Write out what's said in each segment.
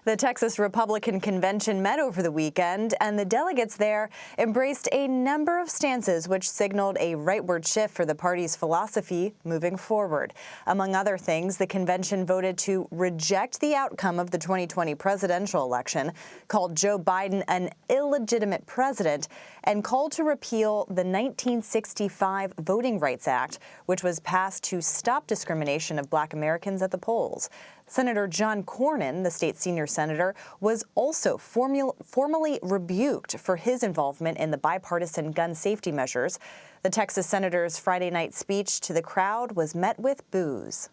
The Texas Republican Convention met over the weekend, and the delegates there embraced a number of stances which signaled a rightward shift for the party's philosophy moving forward. Among other things, the convention voted to reject the outcome of the 2020 presidential election, called Joe Biden an illegitimate president, and called to repeal the 1965 Voting Rights Act, which was passed to stop discrimination of Black Americans at the polls. Senator John Cornyn, the state senior senator, was also formally rebuked for his involvement in the bipartisan gun safety measures. The Texas senator's Friday night speech to the crowd was met with boos.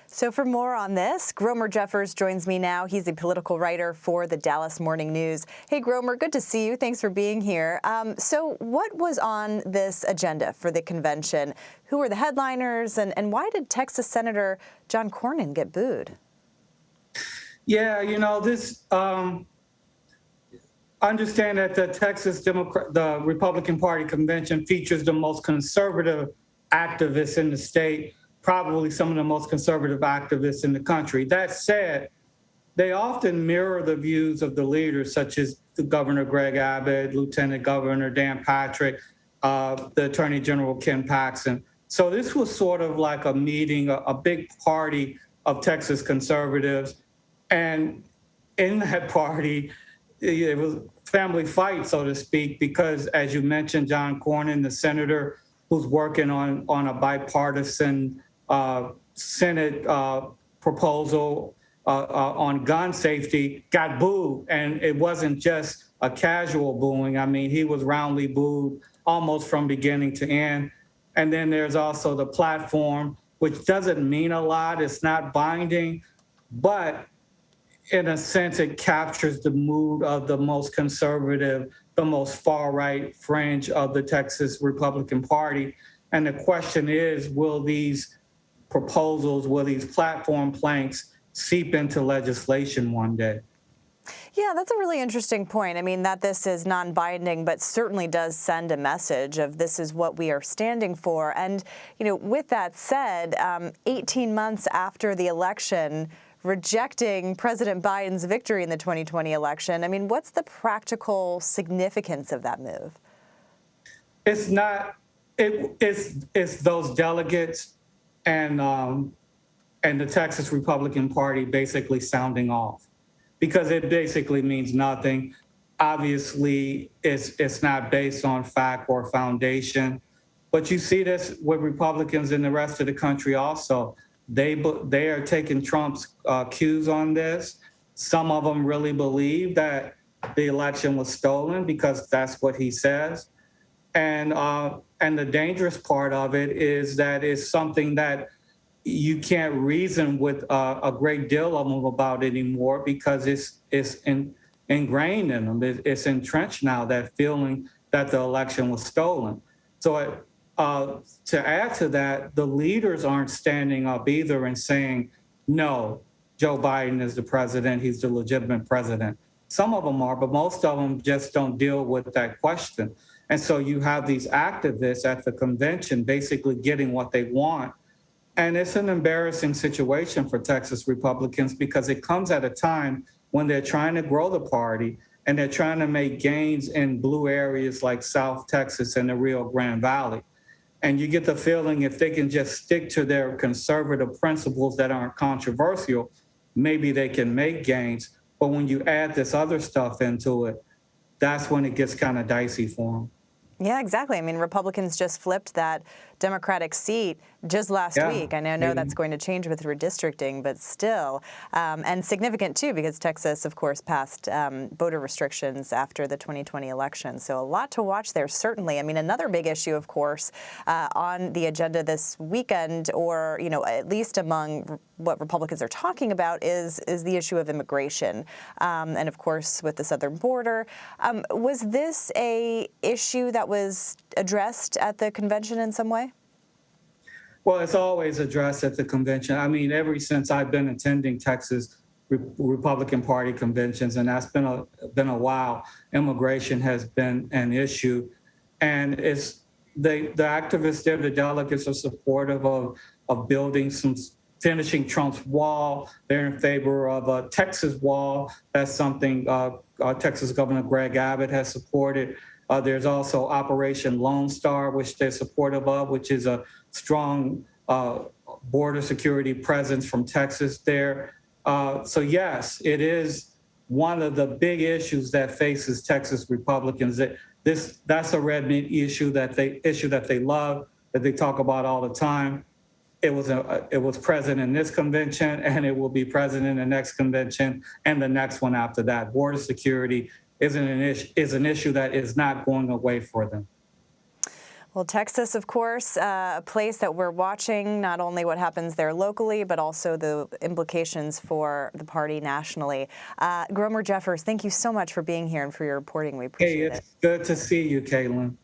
So for more on this, Gromer Jeffers joins me now. He's a political writer for the Dallas Morning News. Hey, Gromer, good to see you. Thanks for being here. So what was on this agenda for the convention? Who were the headliners, and why did Texas Senator John Cornyn get booed? Yeah, understand that the Republican Party convention features the most conservative activists in the state, probably some of the most conservative activists in the country. That said, they often mirror the views of the leaders, such as the Governor Greg Abbott, Lieutenant Governor Dan Patrick, the Attorney General Ken Paxton. So this was sort of like a meeting, a big party of Texas conservatives. And in that party, it was family fight, so to speak, because as you mentioned, John Cornyn, the senator who's working on a bipartisan Senate proposal on gun safety, got booed. And it wasn't just a casual booing. I mean, he was roundly booed almost from beginning to end. And then there's also the platform, which doesn't mean a lot. It's not binding, but in a sense, it captures the mood of the most conservative, the most far-right fringe of the Texas Republican Party. And the question is, will these proposals, will these platform planks seep into legislation one day? Yeah, that's a really interesting point. I mean, that this is non-binding, but certainly does send a message of this is what we are standing for. And, with that said, 18 months after the election, rejecting President Biden's victory in the 2020 election, I mean, what's the practical significance of that move? It's not, it's those delegates and the Texas Republican Party basically sounding off, because it basically means nothing. Obviously, it's not based on fact or foundation, but you see this with Republicans in the rest of the country also. They are taking Trump's cues on this. Some of them really believe that the election was stolen because that's what he says. And the dangerous part of it is that it's something that you can't reason with a great deal of them about anymore, because it's ingrained in them. It's entrenched now, that feeling that the election was stolen. So to add to that, the leaders aren't standing up either and saying, no, Joe Biden is the president, he's the legitimate president. Some of them are, but most of them just don't deal with that question. And so you have these activists at the convention basically getting what they want. And it's an embarrassing situation for Texas Republicans, because it comes at a time when they're trying to grow the party and they're trying to make gains in blue areas like South Texas and the Rio Grande Valley. And you get the feeling if they can just stick to their conservative principles that aren't controversial, maybe they can make gains. But when you add this other stuff into it, that's when it gets kind of dicey for them. Yeah, exactly. I mean, Republicans just flipped that Democratic seat just last week. I know that's going to change with redistricting, but still. And significant, too, because Texas, of course, passed voter restrictions after the 2020 election. So a lot to watch there, certainly. I mean, another big issue, of course, on the agenda this weekend, or, at least among what Republicans are talking about, is the issue of immigration. And, of course, with the southern border. Was this a issue that was addressed at the convention in some way? Well, it's always addressed at the convention. I mean, ever since I've been attending Texas Republican Party conventions, and that's been a while. Immigration has been an issue, and it's the activists there, the delegates are supportive of finishing Trump's wall. They're in favor of a Texas wall. That's something Texas Governor Greg Abbott has supported. There's also Operation Lone Star, which they're supportive of, which is a strong border security presence from Texas there. So yes, it is one of the big issues that faces Texas Republicans. That's a red meat issue that they love, that they talk about all the time. It was present in this convention, and it will be present in the next convention and the next one after that. Border security is an issue that is not going away for them. Well, Texas, of course, a place that we're watching not only what happens there locally, but also the implications for the party nationally. Gromer Jeffers, thank you so much for being here and for your reporting. We appreciate it. Hey, it's good to see you, Caitlin.